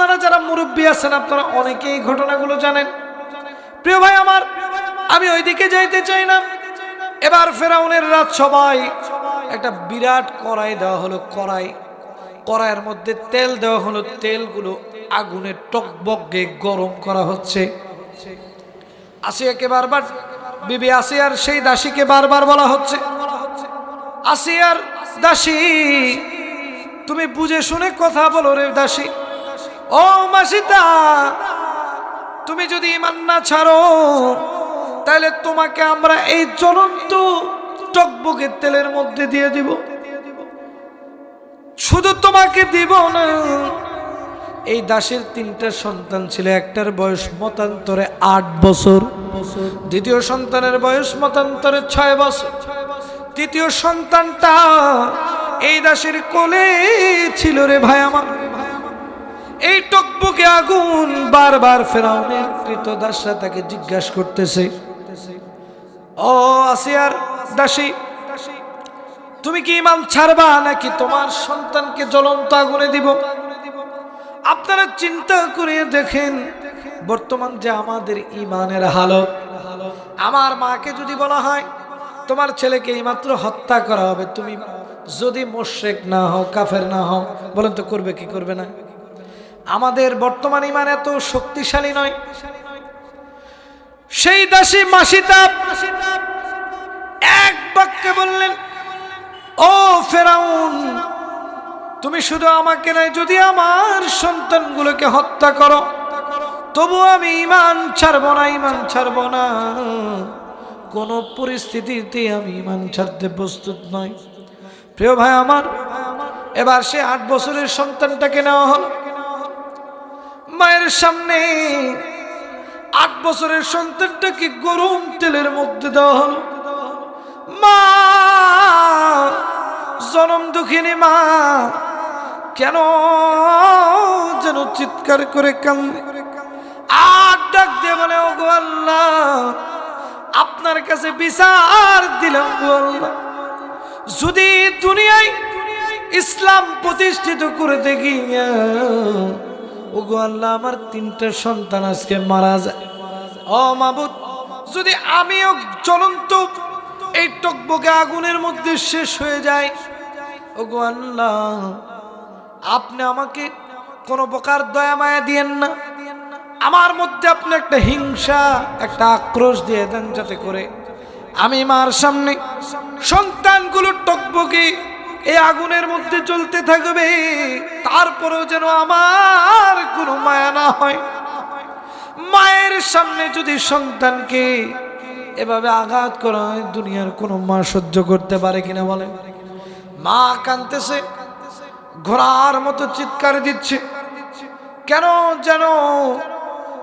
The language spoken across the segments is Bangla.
আপনারা যারা মুরব্বী আছেন আপনারা অনেকেই ঘটনাগুলো জানেন। প্রিয় ভাই আমার, আমি ওইদিকে যাইতে চাই না। এবার ফেরাউনের রাত সবাই একটা বিরাট কড়াই দেওয়া হলো, কড়াইয়ের মধ্যে তেল দেওয়া হলো, তেলগুলো আগুনে টকবকে গরম করা হচ্ছে। আসিয়াকে বারবার, বিবি আসিয়ার সেই দাসীকে বারবার বলা হচ্ছে, আসিয়ার দাসী তুমি বুঝে শুনে কথা বলো রে দাসী। ও মাসিতা, তুমি যদি ঈমান না ছাড়ো তাহলে তোমাকে আমরা এই জ্বলন্ত টকবকে তেলের মধ্যে দিয়ে দিব। শুধু তোমাকে দিব না, এই দাসের 3টা সন্তান ছিল, একটার বয়স মতান্তরে 8 বছর, দ্বিতীয় সন্তানের বয়স মতান্তরে 6 বছর, তৃতীয় সন্তানটা এই দাসের কোলে ছিল রে ভাই আমার। এই টকবকে আগুন বারবার ফেরাউনের কৃতদাসরা তাকে জিজ্ঞাসা করতেছে, ও আসিয়ার দাসী, তুমি কি ঈমান ছাড়বা নাকি তোমার সন্তানকে জ্বলন্ত আগুনে দিব? আপনারা চিন্তা করে দেখেন বর্তমান যে আমাদের ঈমানের হালত। আমার মাকে যদি বলা হয় তোমার ছেলেকে এইমাত্র হত্যা করা হবে, তুমি যদি মুশরিক না হও, কাফের না হও, বলেন তো করবে কি করবে না? আমাদের বর্তমান ঈমান এত শক্তিশালী নয়। সেই দাসী মাসিতা এক বাক্যে বললেন, ও ফেরাউন, তুমি শুধু আমাকে নয়, যদি আমার সন্তানগুলোকে হত্যা করো তবু আমি ঈমান ছাড়ব না, ঈমান ছাড়ব না, কোন পরিস্থিতিতে আমি ঈমান ছাড়তে প্রস্তুত নই। প্রিয় ভাই আমার, এবার সে 8 বছরের সন্তানটাকে নেওয়া হলো, মায়ের সামনে 8 বছরের সন্তানটাকে গরম তেলের মধ্যে দেওয়া হলো। মা, জনম দুঃখিনী মা কেন যেন চিৎকার করে কান্দে, আর ডাক দিয়ে বলে, ও গো আল্লাহ, আপনার কাছে বিচার দিলাম গো আল্লাহ, যদি দুনিয়ায় ইসলাম প্রতিষ্ঠিত করতে গিয়া ও গো আল্লাহ আমার 3টা সন্তান আজকে মারা যায়, ও মাবুদ, যদি আমিও জ্বলন্ত এই টকবকে আগুনের মধ্যে শেষ হয়ে যায়, ও গো আল্লাহ, আপনি আমাকে কোনো প্রকার দয়া মায়া দিয়েন না, আমার মধ্যে আপনি একটা হিংসা, একটা আক্রোশ দিয়ে দেন, যাতে করে আমি মার সামনে সন্তানগুলো টকবকে এই আগুনের মধ্যে চলতে থাকবে, তারপরেও যেন আমার কোনো মায়া না হয়। মায়ের সামনে যদি সন্তানকে এভাবে আঘাত করা হয়, দুনিয়ার কোনো মা সহ্য করতে পারে কিনা বলেন? মা কাঁদতেছে, ঘোড়ার মতো চিৎকার দিচ্ছে, কেন যেন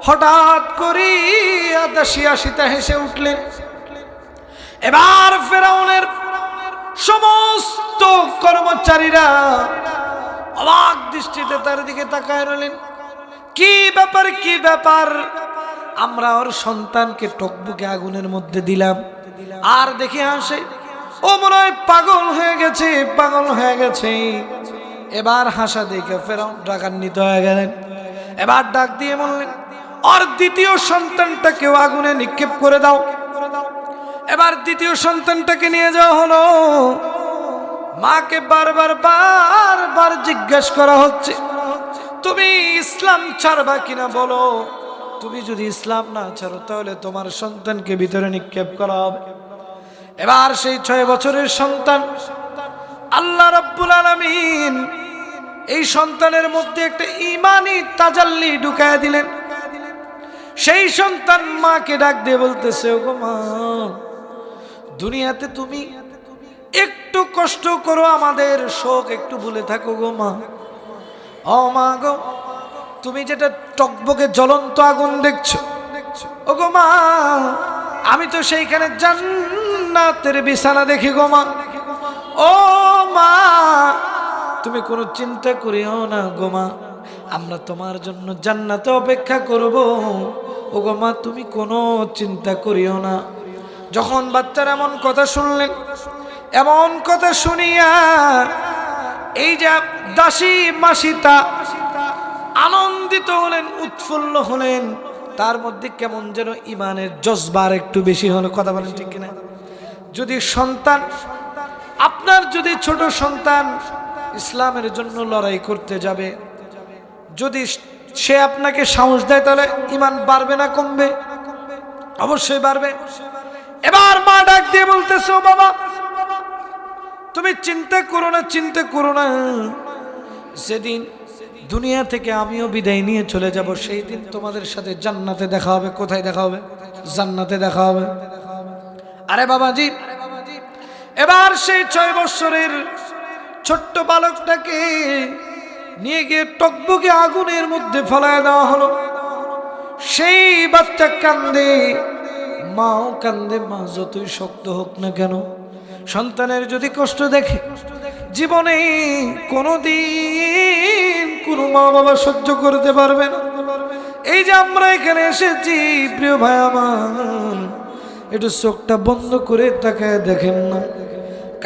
হঠাৎ করে দাসী আসিতা হেসে উঠলেন। এবার ফেরাউনের সমস্ত কর্মচারীরা অবাক দৃষ্টিতে তার দিকে তাকায় রইলেন। কি ব্যাপার, কি ব্যাপার? আমরা ওর সন্তানকে টকবকে আগুনের মধ্যে দিলাম, আর দেখে হাসে, ও মনে হয় পাগল হয়ে গেছে, পাগল হয়ে গেছে। এবার হাসা দেখে ফেরাউন রাগান্বিত হয়ে গেলেন। এবার ডাক দিয়ে বললেন, ওর দ্বিতীয় সন্তানটাকেও আগুনে নিক্ষেপ করে দাও। এবার দ্বিতীয় সন্তানটাকে নিয়ে যাওয়া হলো। মাকে বারবার জিজ্ঞাসা করা হচ্ছে, তুমি ইসলাম ছাড়বা কিনা বলো, তুমি যদি ইসলাম না ছাড়ো তাহলে তোমার সন্তানকে ভিতরে নিক্ষেপ করা হবে। এবার সেই 6 বছরের সন্তান, আল্লাহ রাব্বুল আলামিন এই সন্তানের মধ্যে একটা ঈমানি তাজাল্লি ঢুকায় দিলেন। সেই সন্তান মাকে ডাক দিয়ে বলতেছে, ওগো মা, দুনিয়াতে তুমি একটু কষ্ট করো, আমাদের শোক একটু ভুলে থাকো গো মা। ও মা গো, তুমি যেটা টকবকে জ্বলন্ত আগুন দেখছো, ওগো মা, আমি তো সেইখানে জান্নাতের বিছানা দেখি গো মা। ও মা, তুমি কোনো চিন্তা করিও না গো মা, আমরা তোমার জন্য জান্নাতে অপেক্ষা করব। ওগো মা, তুমি কোনো চিন্তা করিও না। যখন বাচ্চারা এমন কথা শুনলেন, এমন কথা শুনিয়া এই যে দাসী মাসিতা আনন্দ আনন্দিত হলেন, উৎফুল্ল হলেন, তার মধ্যে কেমন যেন ইমানের জজবার একটু বেশি হলো। কথা বলেন ঠিক কিনা? যদি সন্তান, আপনার যদি ছোট সন্তান ইসলামের জন্য লড়াই করতে যাবে, যদি সে আপনাকে সাহস দেয়, তাহলে ইমান বাড়বে না কমবে? অবশ্যই বাড়বে। এবার মা ডাক দিয়ে বলতেছে, ও বাবা, তুমি চিন্তা করো না, চিন্তা করো না, যেদিন দুনিয়া থেকে আমিও বিদায় নিয়ে চলে যাব, সেই দিন তোমাদের সাথে জান্নাতে দেখা হবে। কোথায় দেখা হবে? জান্নাতে দেখা হবে। আরে বাবাজি, এবার সেই 6 বছরের ছোট্ট বালকটাকে নিয়ে গিয়ে টকবকে আগুনের মধ্যে ফেলায় দেওয়া হলো। সেই বাচ্চা কান্দে, মাও কান্দে। মা যতই শক্ত হোক না কেন, সন্তানের যদি কষ্ট দেখে, জীবনে কোনোদিন কোনো মা বাবা সহ্য করতে পারবে না। এই যে আমরা এখানে এসেছি, প্রিয় ভাই আমার, একটু চোখটা বন্ধ করে তাকায় দেখেন না,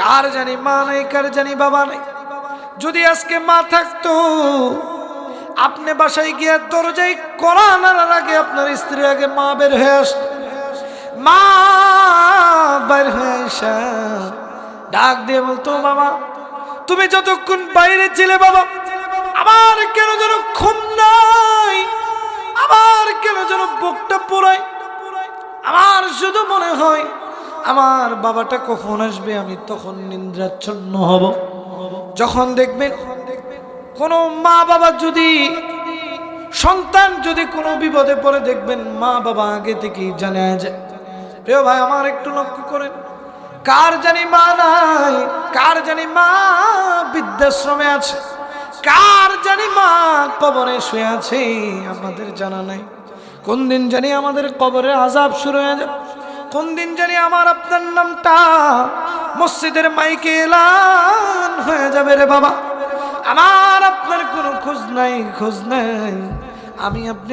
কার জানি মা নাই, কার জানি বাবা নাই। যদি আজকে মা থাকতো, আপনি বাসায় গিয়ে দরজায় কড়া নাড়ার আগে আপনার স্ত্রী আগে মা বের হয়ে আসতো। মা বের হয়ে আসা ডাক দিয়ে বলতো, বাবা তুমি যতক্ষণ বাইরে ছিলে, বাবা আমার কেন যেন ঘুম নাই, আমার কেন যেন বুকটা পোড়ায়, আমার শুধু মনে হয় আমার বাবাটা কখন আসবে, আমি তখন নিদ্রাচ্ছন্ন হব। যখন দেখবেন কোনো মা বাবা যদি, সন্তান যদি কোনো বিপদে পড়ে, দেখবেন মা বাবা আগে থেকেই জানা যায়। প্রিয় ভাই আমার, একটু লক্ষ্য করেন, কার জানি মা নাই, কার জানি মা বৃদ্ধাশ্রমে আছে, কার জানি মা কবরে শুয়ে আছে, আমাদের জানা নাই। কোন দিন জানি আমাদের কবরের আযাব শুরু হয়ে যাবে, কোন দিন জানি আমার আপনার নামটা মসজিদের মাইকে এলান হয়ে যাবে। রে বাবা, আমার আপনার কোনো খোঁজ নাই, খোঁজ নাই। আমি আপনি